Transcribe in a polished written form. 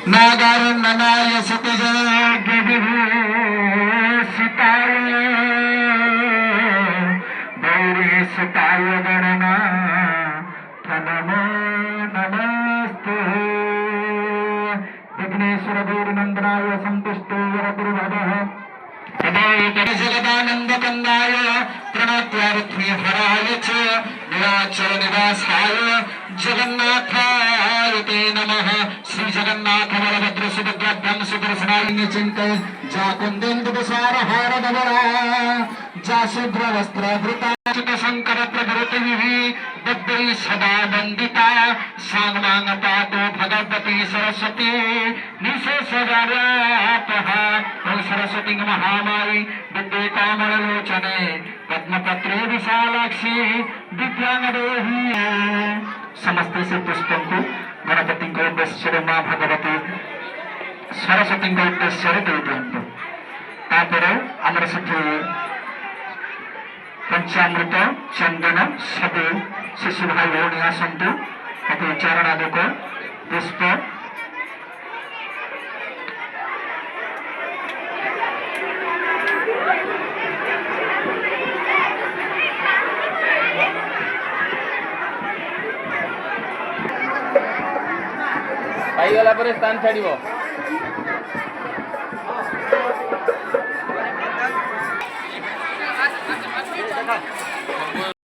नागर ननाय सतजग विभूषिताय गौरी सुताय गणना नमो नमस्ते विघ्नेश्वर गौरनंदनाय संतुष्टो वरगुरुभवः जगदानंद कंदाय प्रणत्यार्थी हराय च निराचल निवासाय जगन्नाथाय ते नमः श्री जगन्नाथ बलभद्र सुभद्राभ्यां सुदर्शनाय चिंतय जा कुंदेन्दु तुषार हार धवला जा शुभ्र वस्त्र धृता चित शंकर प्रभृति विधि बद्दै सदा वंदिता सांगमांग पातो भगवती सरस्वती निशेष व्यापहा सरस्वती महामाई विद्ये कामलोचने पद्मपत्रे विशालाक्षी विद्यांगदेही समस्त से पुष्पों को गणपति को उद्देश्य माँ भगवती सरस्वती को उद्देश्य दे दिंतु तापर आमर सेठी पंचामृत चंदन सबू शिशु भाई भौणी आसतु चरण आलोक पुष्प पाईगला स्थान छाड़